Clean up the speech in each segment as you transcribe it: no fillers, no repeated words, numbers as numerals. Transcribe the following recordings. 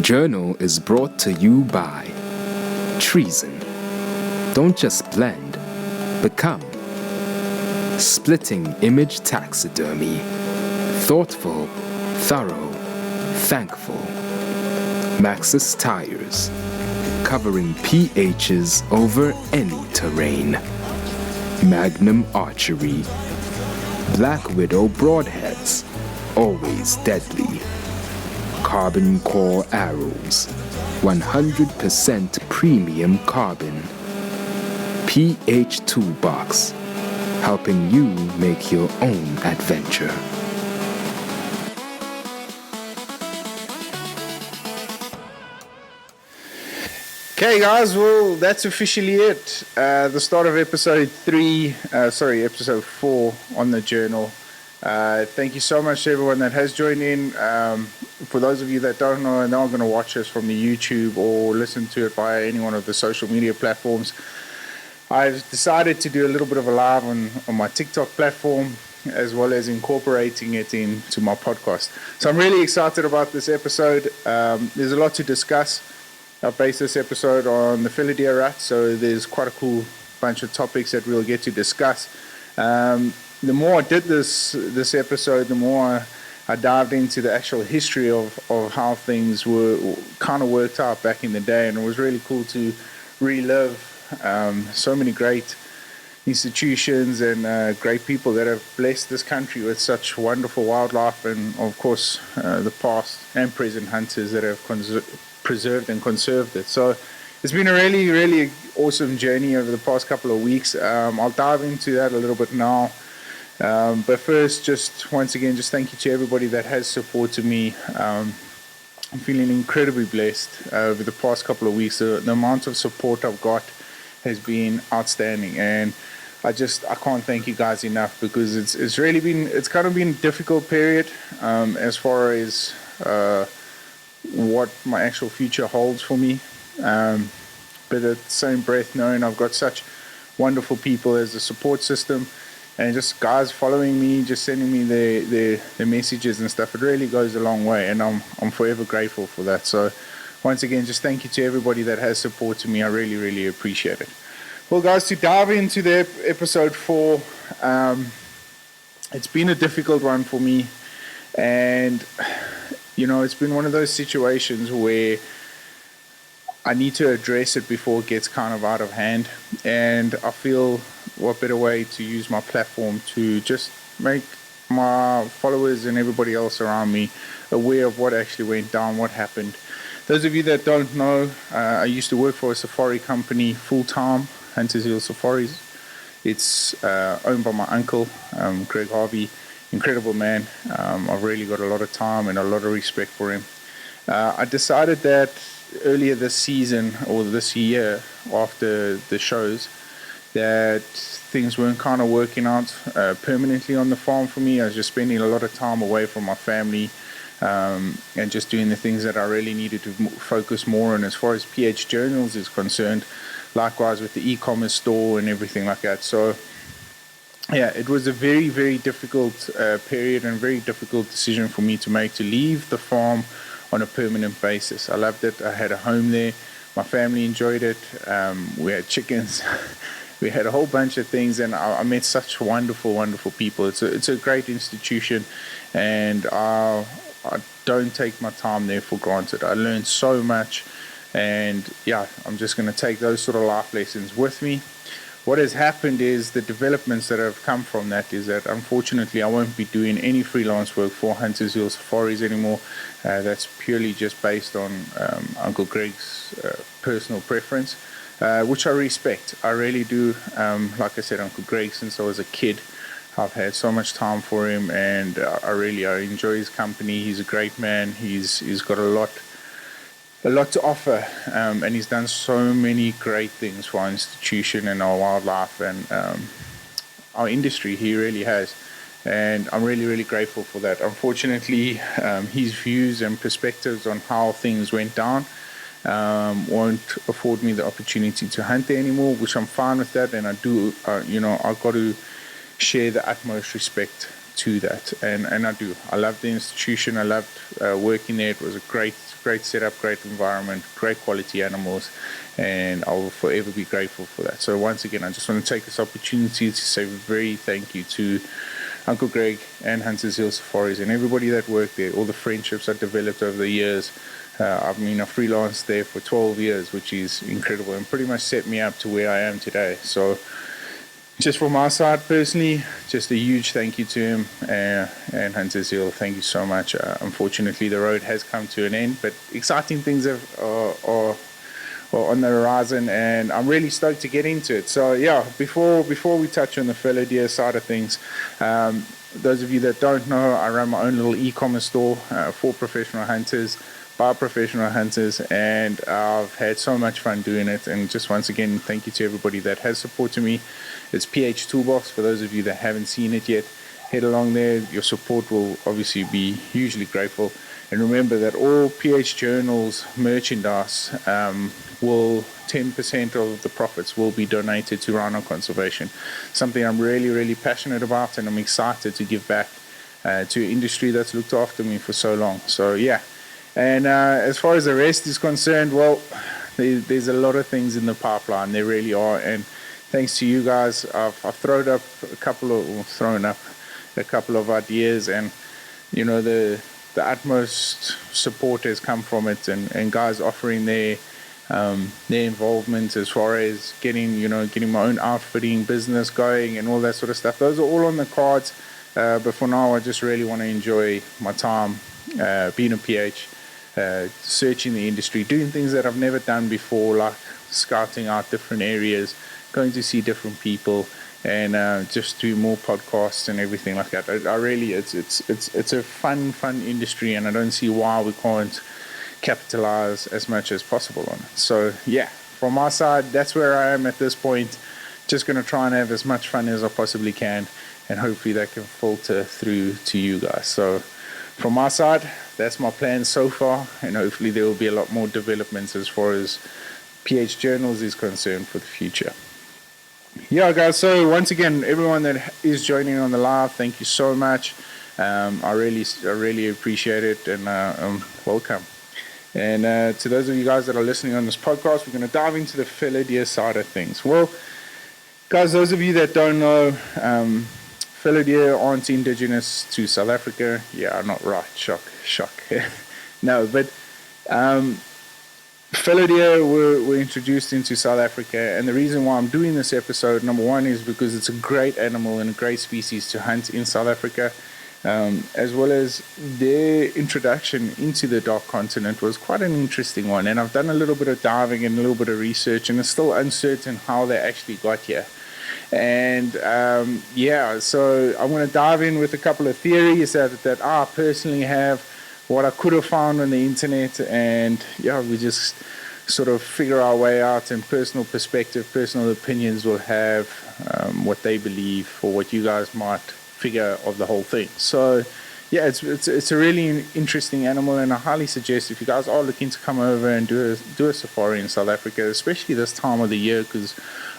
Journal is brought to you by Treason. Don't just blend, become. Splitting Image Taxidermy. Thoughtful, thorough, thankful. Maxis Tires. Covering PHs over any terrain. Magnum Archery. Black Widow Broadheads. Always deadly. Carbon Core Arrows. 100% premium carbon. PH2 Box. Helping you make your own adventure. Okay, guys, well, that's officially it. The start of episode 4 on the journal. Thank you so much to everyone that has joined in. For those of you that don't know and are going to watch us from the YouTube or listen to it via any one of the social media platforms, I've decided to do a little bit of a live on my TikTok platform, as well as incorporating it into my podcast. So I'm really excited about this episode. There's a lot to discuss. I've based this episode on the Philly deer rut, so there's quite a cool bunch of topics that we'll get to discuss. The more I did this episode, the more I dived into the actual history of how things were kind of worked out back in the day, and it was really cool to relive so many great institutions and great people that have blessed this country with such wonderful wildlife, and of course the past and present hunters that have preserved and conserved it. So it's been a really, really awesome journey over the past couple of weeks. I'll dive into that a little bit now. But first, just once again, just thank you to everybody that has supported me. I'm feeling incredibly blessed over the past couple of weeks. The amount of support I've got has been outstanding, and I can't thank you guys enough, because it's kind of been a difficult period as far as what my actual future holds for me. But at the same breath, knowing I've got such wonderful people as a support system, and just guys following me, just sending me their messages and stuff, it really goes a long way, and I'm forever grateful for that. So once again, just thank you to everybody that has supported me. I really, really appreciate it. Well, guys, to dive into the episode 4, it's been a difficult one for me, and it's been one of those situations where I need to address it before it gets kind of out of hand, and I feel what better way to use my platform to just make my followers and everybody else around me aware of what actually went down, what happened. Those of you that don't know, I used to work for a safari company full-time, Huntershill Safaris. It's owned by my uncle, Greg Harvey. Incredible man. I've really got a lot of time and a lot of respect for him. I decided that earlier this season, or this year, after the shows, that things weren't kind of working out permanently on the farm for me. I was just spending a lot of time away from my family, and just doing the things that I really needed to focus more on as far as PH Journals is concerned, likewise with the e-commerce store and everything like that. So yeah, it was a very, very difficult period and very difficult decision for me to make, to leave the farm on a permanent basis. I loved it. I had a home there. My family enjoyed it. We had chickens. We had a whole bunch of things, and I met such wonderful, wonderful people. It's a great institution, and I don't take my time there for granted. I learned so much, and yeah, I'm just going to take those sort of life lessons with me. What has happened is the developments that have come from that is that, unfortunately, I won't be doing any freelance work for Huntershill Safaris anymore. That's purely just based on Uncle Greg's personal preference, which I respect. I really do. Like I said, Uncle Greg, since I was a kid, I've had so much time for him, and I enjoy his company. He's a great man. He's got a lot to offer, and he's done so many great things for our institution and our wildlife and our industry. He really has, and I'm really, really grateful for that. Unfortunately, his views and perspectives on how things went down won't afford me the opportunity to hunt there anymore, which I'm fine with that, and I do, I've got to share the utmost respect to that, and I do. I love the institution. I loved working there. It was a great setup, great environment, great quality animals, and I will forever be grateful for that. So once again, I just want to take this opportunity to say a very thank you to Uncle Greg and Huntershill Safaris and everybody that worked there, all the friendships I developed over the years. I freelanced there for 12 years, which is incredible, and pretty much set me up to where I am today. So just from my side personally, just a huge thank you to him and Huntershill. Thank you so much. Unfortunately, the road has come to an end, but exciting things are on the horizon, and I'm really stoked to get into it. So yeah, before we touch on the fallow deer side of things, those of you that don't know, I run my own little e-commerce store for professional hunters, by professional hunters, and I've had so much fun doing it. And just once again, thank you to everybody that has supported me. It's PH Toolbox. For those of you that haven't seen it yet, head along there. Your support will obviously be hugely grateful. And remember that all PH Journals merchandise will 10% of the profits will be donated to rhino conservation. Something I'm really passionate about, and I'm excited to give back to an industry that's looked after me for so long. So yeah. And as far as the rest is concerned, well, there's a lot of things in the pipeline. There really are. And thanks to you guys, I've thrown up a couple of ideas, and the utmost support has come from it, and guys offering their involvement as far as getting my own outfitting business going and all that sort of stuff. Those are all on the cards. But for now, I just really want to enjoy my time being a PH. Searching the industry, doing things that I've never done before, like scouting out different areas, going to see different people, and just do more podcasts and everything like that. I really, it's a fun industry, and I don't see why we can't capitalize as much as possible on it. So yeah, from my side, that's where I am at this point. Just going to try and have as much fun as I possibly can, and hopefully that can filter through to you guys. So from my side, that's my plan so far, and hopefully there will be a lot more developments as far as PH Journals is concerned for the future. Yeah, guys, so once again, everyone that is joining on the live, thank you so much. I really appreciate it, and welcome. And to those of you guys that are listening on this podcast, we're going to dive into the fallow deer side of things. Well, guys, those of you that don't know, fallow deer aren't indigenous to South Africa. Yeah, not right. Shock. No, but fallow deer were introduced into South Africa, and the reason why I'm doing this episode, number one, is because it's a great animal and a great species to hunt in South Africa, as well as their introduction into the dark continent was quite an interesting one. And I've done a little bit of diving and a little bit of research, and it's still uncertain how they actually got here. And so I'm going to dive in with a couple of theories that I personally have, what I could have found on the internet, and we just sort of figure our way out, and personal perspective, personal opinions will have what they believe, or what you guys might figure of the whole thing. So it's a really interesting animal, and I highly suggest, if you guys are looking to come over and do a safari in South Africa, especially this time of the year, because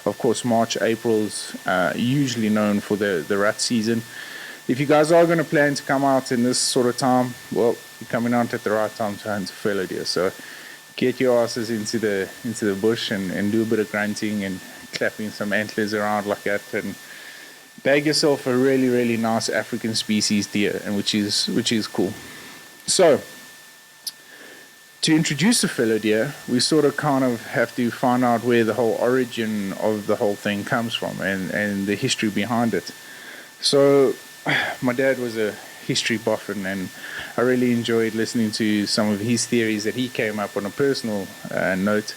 of course March, April's usually known for the rut season. If you guys are going to plan to come out in this sort of time, well, you're coming out at the right time to hunt fallow deer. So get your asses into the bush and do a bit of grunting and clapping some antlers around like that, and bag yourself a really nice African species deer, and which is cool. So to introduce the fallow deer, we sort of kind of have to find out where the whole origin of the whole thing comes from, and the history behind it. So my dad was a history buff, and I really enjoyed listening to some of his theories that he came up on a personal note.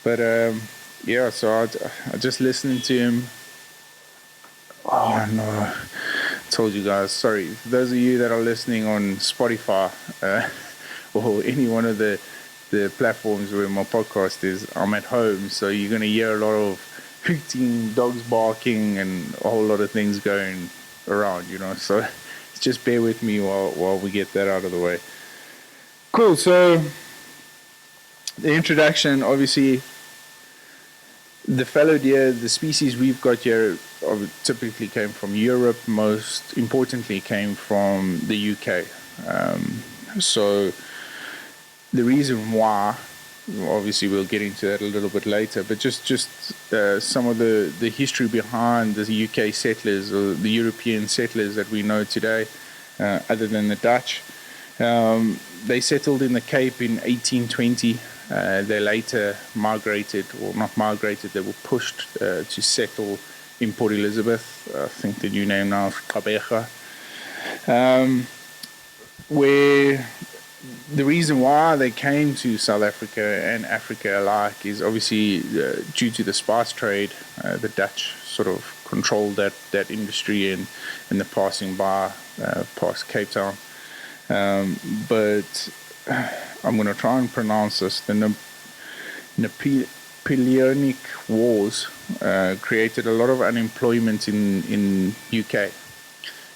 But so I just listened to him. Oh no, I told you guys, sorry. For those of you that are listening on Spotify or any one of the platforms where my podcast is, I'm at home, so you're going to hear a lot of hooting, dogs barking, and a whole lot of things going around, so just bear with me while we get that out of the way. Cool. So the introduction, obviously, the fallow deer, the species we've got here, typically came from Europe. Most importantly, came from the UK. So the reason why, obviously we'll get into that a little bit later, but just some of the history behind the UK settlers, or the European settlers that we know today, other than the Dutch. They settled in the Cape in 1820. They later migrated, or not migrated, they were pushed to settle in Port Elizabeth. I think the new name now is Gqeberha. Where the reason why they came to South Africa and Africa alike is obviously due to the spice trade. The Dutch sort of controlled that industry and the passing by past Cape Town. But I'm going to try and pronounce this. The Napoleonic Wars created a lot of unemployment in UK.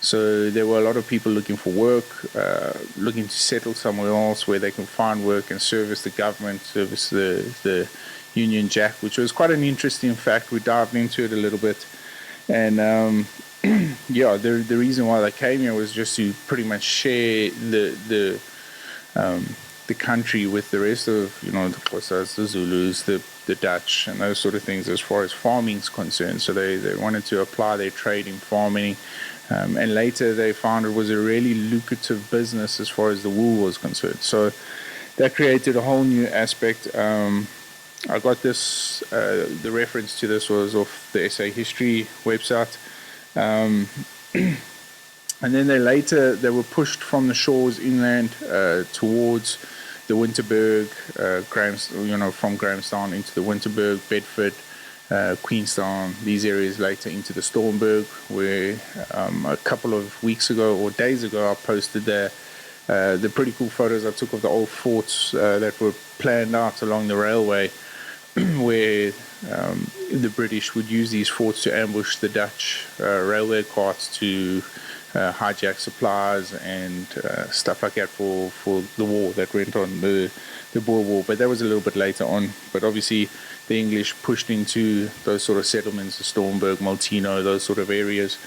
So there were a lot of people looking for work, looking to settle somewhere else where they can find work and service the government, service the Union Jack, which was quite an interesting fact. We dived into it a little bit. And the reason why they came here was just to pretty much share the country with the rest of, the Xhosas, the Zulus, the Dutch, and those sort of things as far as farming is concerned. So they wanted to apply their trade in farming. And later they found it was a really lucrative business as far as the wool was concerned. So that created a whole new aspect. I got this, the reference to this was off the SA History website. And then they were pushed from the shores inland towards the Winterberg, from Grahamstown into the Winterberg, Bedford, Queenstown, these areas, later into the Stormberg, where a couple of weeks ago or days ago I posted the pretty cool photos I took of the old forts that were planned out along the railway, where the British would use these forts to ambush the Dutch railway carts to hijack supplies and stuff like that for the war that went on, the Boer War. But that was a little bit later on. But obviously the English pushed into those sort of settlements, the Stormberg, Maltino, those sort of areas.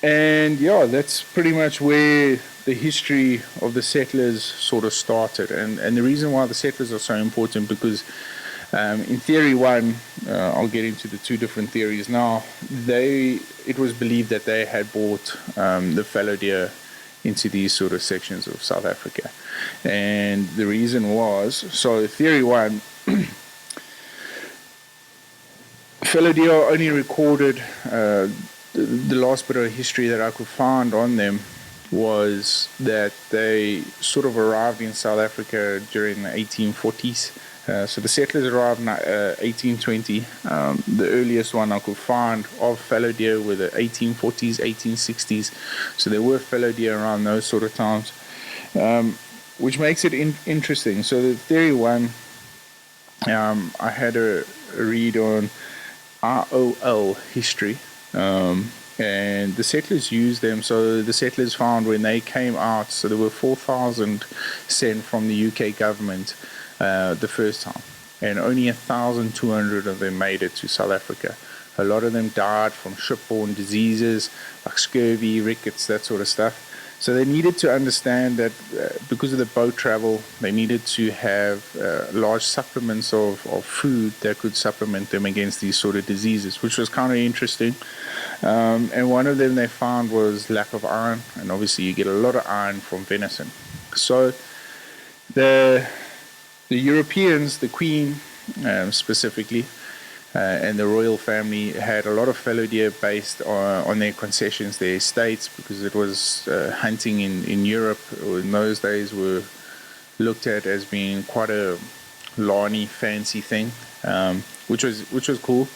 That's pretty much where the history of the settlers sort of started. And the reason why the settlers are so important, because in theory one, I'll get into the two different theories now, it was believed that they had brought the fallow deer into these sort of sections of South Africa. And the reason was, so theory one, fallow deer only recorded, the last bit of history that I could find on them was that they sort of arrived in South Africa during the 1840s. So the settlers arrived in 1820. The earliest one I could find of fallow deer were the 1840s, 1860s. So there were fallow deer around those sort of times, which makes it interesting. So the theory one, I had a read on ROL history, and the settlers used them. So the settlers found when they came out, so there were 4,000 sent from the UK government the first time, and only 1,200 of them made it to South Africa. A lot of them died from shipborne diseases like scurvy, rickets, that sort of stuff. So they needed to understand that because of the boat travel, they needed to have large supplements of food that could supplement them against these sort of diseases, which was kind of interesting. And one of them they found was lack of iron, and obviously you get a lot of iron from venison. So the Europeans, the Queen specifically, and the royal family had a lot of fallow deer based on their concessions, their estates, because it was hunting in Europe in those days were looked at as being quite a larny, fancy thing, which was cool,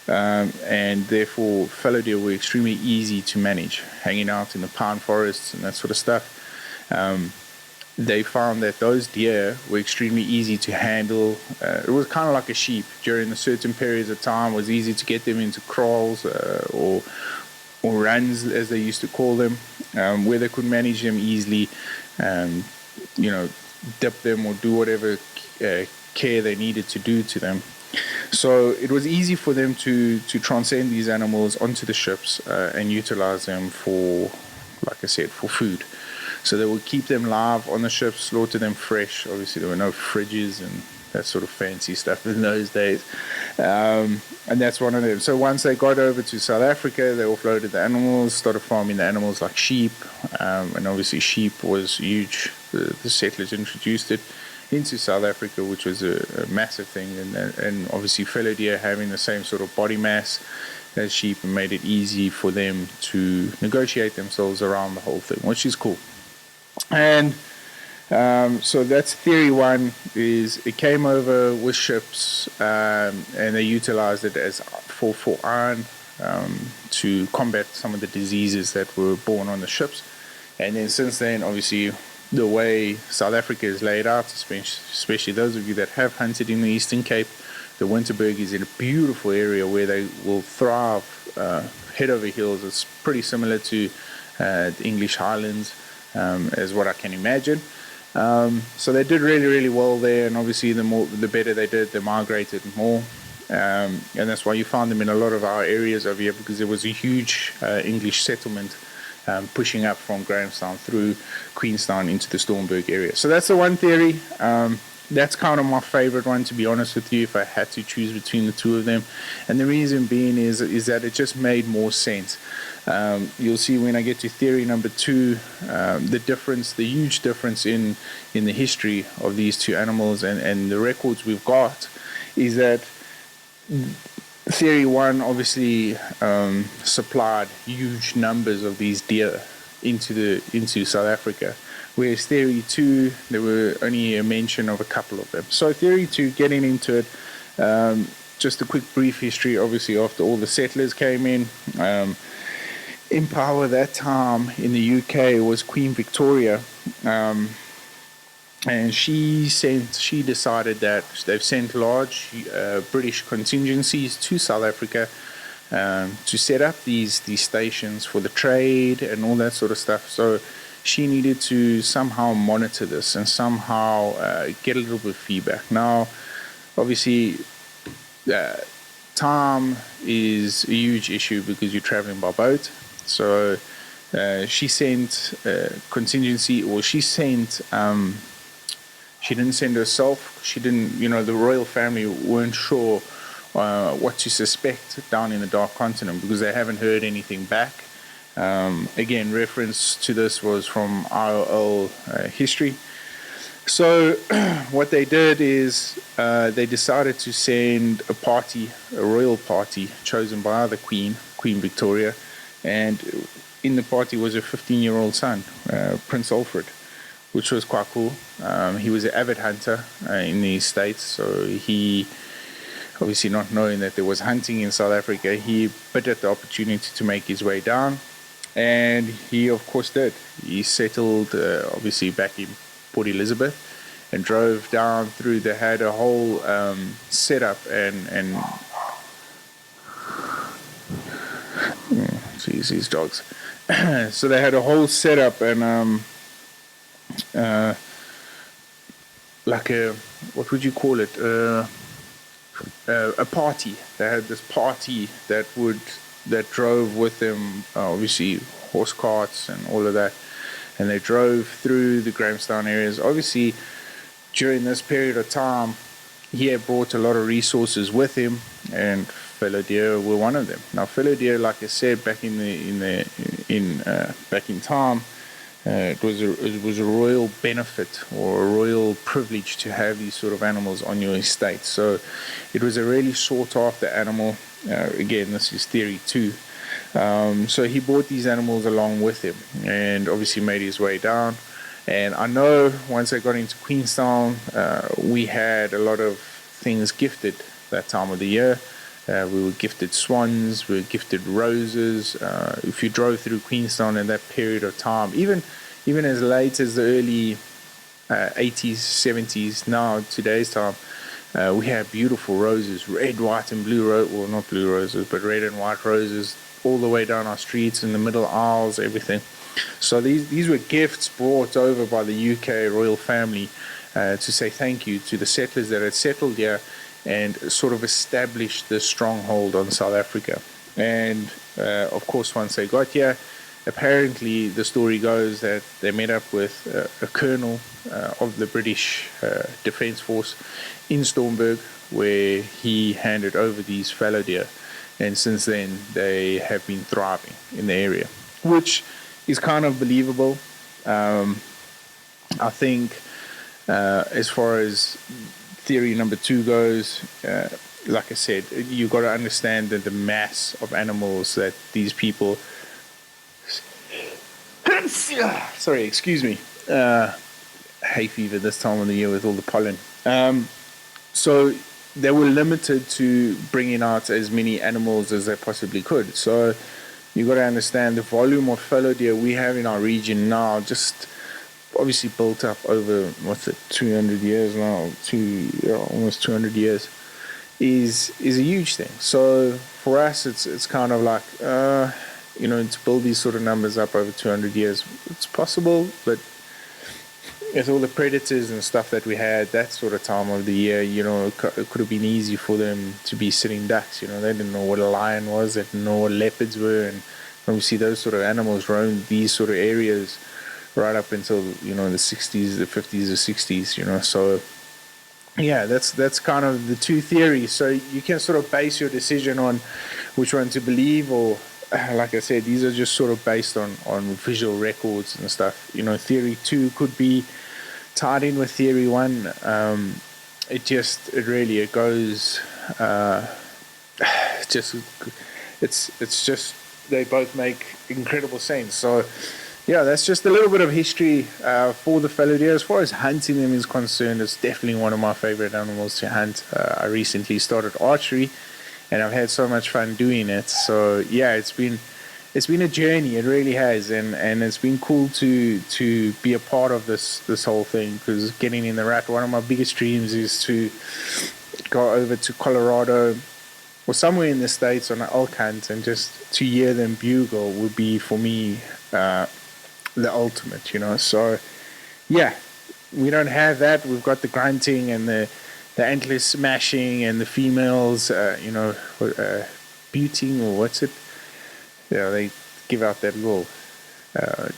and therefore fallow deer were extremely easy to manage, hanging out in the pine forests and that sort of stuff. They found that those deer were extremely easy to handle. It was kind of like a sheep. During the certain periods of time, it was easy to get them into kraals or runs, as they used to call them, where they could manage them easily, dip them or do whatever care they needed to do to them. So it was easy for them to transcend these animals onto the ships and utilize them for, like I said, for food. So they would keep them live on the ships, slaughter them fresh. Obviously, there were no fridges and that sort of fancy stuff in those days. And that's one of them. So once they got over to South Africa, they offloaded the animals, started farming the animals like sheep. And obviously sheep was huge. The settlers introduced it into South Africa, which was a massive thing. And obviously fallow deer having the same sort of body mass as sheep made it easy for them to negotiate themselves around the whole thing, which is cool. And so that's theory one, is it came over with ships and they utilized it as for iron to combat some of the diseases that were born on the ships. And then since then, obviously, the way South Africa is laid out, especially those of you that have hunted in the Eastern Cape, the Winterberg is in a beautiful area where they will thrive head over heels. It's pretty similar to the English Highlands, as what I can imagine. So they did really, really well there, and obviously the better they did, they migrated more. And that's why you found them in a lot of our areas over here, because there was a huge English settlement pushing up from Grahamstown through Queenstown into the Stormberg area. So that's the one theory. That's kind of my favorite one, to be honest with you, if I had to choose between the two of them. And the reason being is that it just made more sense. You'll see when I get to theory number two, the huge difference in the history of these two animals and the records we've got, is that theory one obviously supplied huge numbers of these deer into South Africa, whereas theory two, there were only a mention of a couple of them. So theory two, getting into it, just a quick brief history. Obviously, after all the settlers came in, in power that time in the UK was Queen Victoria, and she decided that they've sent large British contingencies to South Africa to set up these stations for the trade and all that sort of stuff. So she needed to somehow monitor this and somehow get a little bit of feedback. Now, obviously, time is a huge issue because you're traveling by boat. So she sent contingency, or she sent, she didn't send herself. She didn't, the royal family weren't sure what to suspect down in the Dark Continent because they haven't heard anything back. Again, reference to this was from IOL history. So what they did is they decided to send a royal party chosen by the Queen Victoria, and in the party was a 15-year-old son, Prince Alfred, which was quite cool. He was an avid hunter in the States, so he, obviously not knowing that there was hunting in South Africa, he bit at the opportunity to make his way down, and he of course did. He settled obviously back in Port Elizabeth and drove down through. They had a whole setup and geez, these dogs. So they had a whole setup and like a, what would you call it? A party. They had this party that drove with them, obviously horse carts and all of that, and they drove through the Grahamstown areas. Obviously, during this period of time, he had brought a lot of resources with him, and fallow deer were one of them. Now, fallow deer, like I said, back in time, it was a royal benefit or a royal privilege to have these sort of animals on your estate. So it was a really sought after animal. Again, this is theory 2. So he brought these animals along with him and obviously made his way down. And I know once I got into Queenstown, we had a lot of things gifted that time of the year. We were gifted swans, we were gifted roses. If you drove through Queenstown in that period of time, even as late as the early 80s, 70s, now today's time, we had beautiful roses, red, white, and blue well, not blue roses, but red and white roses all the way down our streets, in the middle aisles, everything. So these were gifts brought over by the UK royal family to say thank you to the settlers that had settled here and sort of established the stronghold on South Africa. And of course, once they got here, apparently the story goes that they met up with a colonel of the British Defence Force in Stormberg, where he handed over these fallow deer. And since then, they have been thriving in the area, which is kind of believable. I think as far as theory number 2 goes, like I said, you got to understand that the mass of animals that these people, sorry, excuse me, hay fever this time of the year with all the pollen. So they were limited to bringing out as many animals as they possibly could. So you got to understand the volume of fallow deer we have in our region now, just obviously built up over 200 years now, almost 200 years, is a huge thing. So for us, it's kind of like to build these sort of numbers up over 200 years, it's possible, but with all the predators and stuff that we had that sort of time of the year, it could have been easy for them to be sitting ducks. They didn't know what a lion was, they didn't know what leopards were, and obviously those sort of animals roamed these sort of areas right up until the 60s, the 50s, the 60s. So yeah, that's kind of the 2 theories. So you can sort of base your decision on which one to believe, or like I said, these are just sort of based on visual records and stuff. Theory 2 could be tied in with theory 1. It goes it's just they both make incredible sense. So yeah, that's just a little bit of history for the fallow deer. As far as hunting them is concerned, it's definitely one of my favorite animals to hunt. I recently started archery, and I've had so much fun doing it. So yeah, it's been a journey. It really has, and it's been cool to be a part of this whole thing, because getting in the rut, one of my biggest dreams is to go over to Colorado or somewhere in the States on an elk hunt, and just to hear them bugle would be for me the ultimate, So yeah, we don't have that. We've got the grunting and the antler smashing and the females, buting, or what's it? Yeah, they give out that little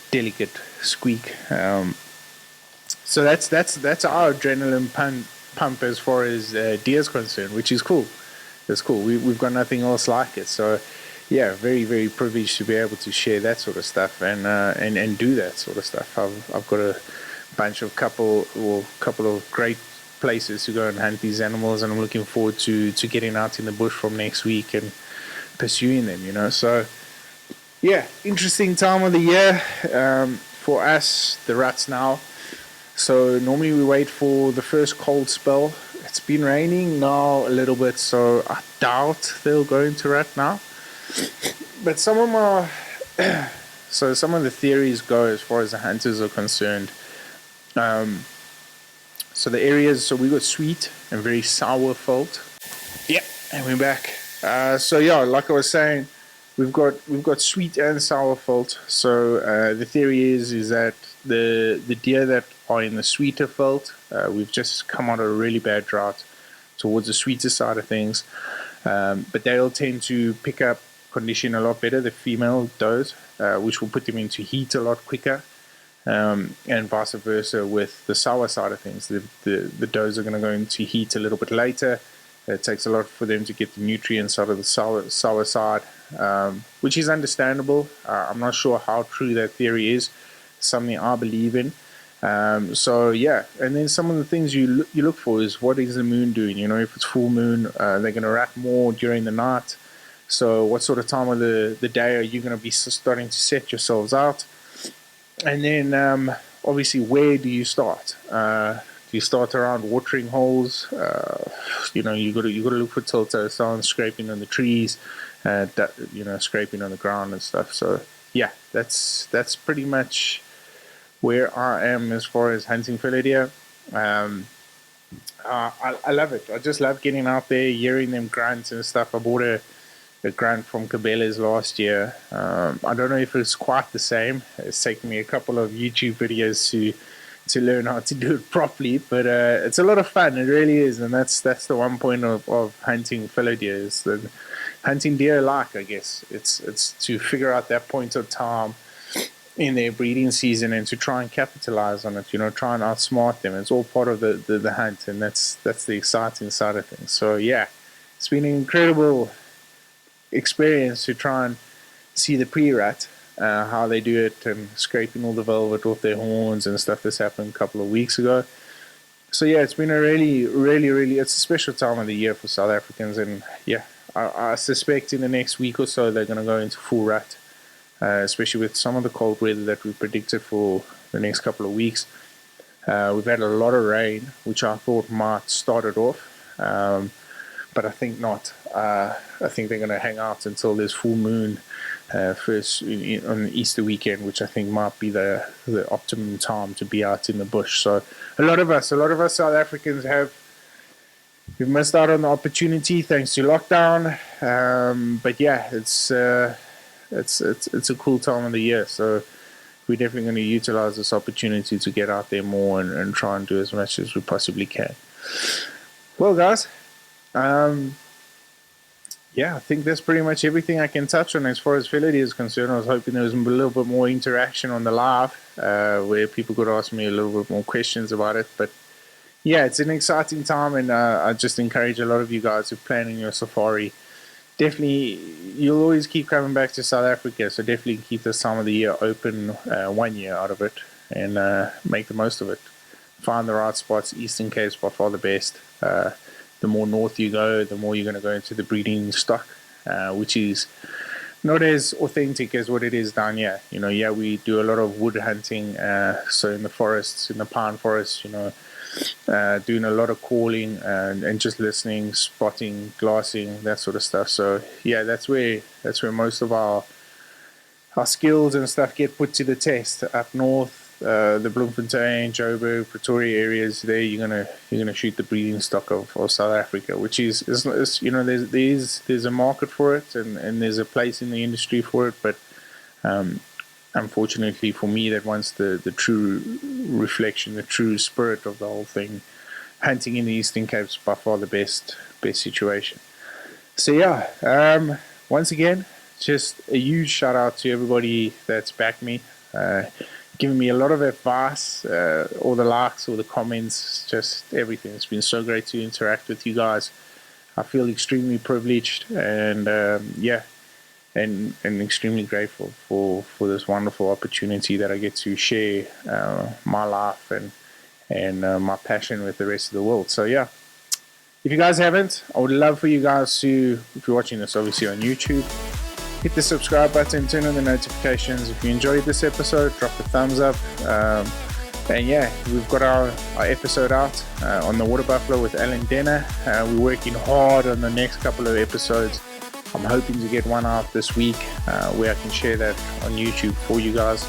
delicate squeak. So that's our adrenaline pump as far as deer is concerned, which is cool. It's cool. We've got nothing else like it. So yeah, very, very privileged to be able to share that sort of stuff and do that sort of stuff. I've got a couple of great places to go and hunt these animals, and I'm looking forward to getting out in the bush from next week and pursuing them. So yeah, interesting time of the year for us, the ruts now. So normally we wait for the first cold spell. It's been raining now a little bit, so I doubt they'll go into rut now. But some of the theories go as far as the hunters are concerned. So the areas, so we got sweet and very sour veld. Yeah, and we're back. So yeah, like I was saying, we've got sweet and sour veld. So the theory is that the deer that are in the sweeter veld, we've just come out of a really bad drought towards the sweeter side of things, but they'll tend to pick up condition a lot better, the female does, which will put them into heat a lot quicker, and vice versa with the sour side of things. The does are going to go into heat a little bit later. It takes a lot for them to get the nutrients out of the sour side, which is understandable. I'm not sure how true that theory is. Something I believe in. So yeah, and then some of the things you look for is, what is the moon doing? If it's full moon, they're going to rat more during the night. So what sort of time of the day are you going to be starting to set yourselves out? And then obviously, where do you start? Do you start around watering holes? You got to look for telltale signs, scraping on the trees, scraping on the ground and stuff. So yeah, that's pretty much where I am as far as hunting fallow deer. I love it. I just love getting out there, hearing them grunt and stuff. I bought a grunt from Cabela's last year. I don't know if it's quite the same. It's taken me a couple of YouTube videos to learn how to do it properly. But it's a lot of fun. It really is, and that's the one point of hunting fallow deer is that hunting deer alike. I guess it's to figure out that point of time in their breeding season and to try and capitalize on it. Try and outsmart them. It's all part of the hunt, and that's the exciting side of things. So yeah, it's been an incredible experience to try and see the pre-rut, how they do it, and scraping all the velvet off their horns and stuff. This happened a couple of weeks ago. So yeah, it's been a really, it's a special time of the year for South Africans, and yeah, I suspect in the next week or so they're going to go into full rut, especially with some of the cold weather that we predicted for the next couple of weeks. We've had a lot of rain, which I thought might start it off, but I think not. I think they're going to hang out until there's full moon first on Easter weekend, which I think might be the optimum time to be out in the bush. So a lot of us South Africans we've missed out on the opportunity thanks to lockdown. But yeah, it's a cool time of the year. So we're definitely going to utilize this opportunity to get out there more and try and do as much as we possibly can. Well, guys, yeah, I think that's pretty much everything I can touch on as far as fallow deer is concerned. I was hoping there was a little bit more interaction on the live, where people could ask me a little bit more questions about it. But yeah, it's an exciting time, and I just encourage a lot of you guys who are planning your safari. Definitely, you'll always keep coming back to South Africa, so definitely keep this time of the year open, 1 year out of it, and make the most of it. Find the right spots. Eastern Cape's by far the best. The more north you go, the more you're going to go into the breeding stock, which is not as authentic as what it is down here. Yeah, we do a lot of wood hunting, so in the forests, in the pine forests, doing a lot of calling and just listening, spotting, glassing, that sort of stuff. So yeah, that's where most of our skills and stuff get put to the test. Up north, the Bloemfontein, Joburg, Pretoria areas, there you're gonna shoot the breeding stock of South Africa, which is there's a market for it, and there's a place in the industry for it, but unfortunately for me, that wants the true reflection, the true spirit of the whole thing. Hunting in the Eastern Cape is by far the best situation. So yeah, once again, just a huge shout out to everybody that's backed me, giving me a lot of advice, all the likes, all the comments, just everything. It's been so great to interact with you guys. I feel extremely privileged, and yeah, and extremely grateful for this wonderful opportunity that I get to share my life and my passion with the rest of the world. So yeah, if you guys haven't, I would love for you guys to, if you're watching this obviously on YouTube, hit the subscribe button, turn on the notifications. If you enjoyed this episode, drop a thumbs up. And yeah, we've got our episode out on the water buffalo with Alan Denner. We're working hard on the next couple of episodes. I'm hoping to get one out this week where I can share that on YouTube for you guys.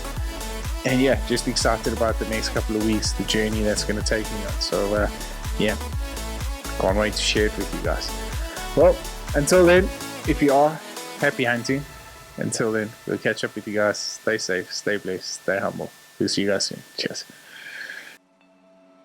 And yeah, just excited about the next couple of weeks, the journey that's going to take me on. So yeah, can't wait to share it with you guys. Well, until then, if you are, happy hunting. Until then, we'll catch up with you guys. Stay safe, stay blessed, stay humble. We'll see you guys soon. Cheers.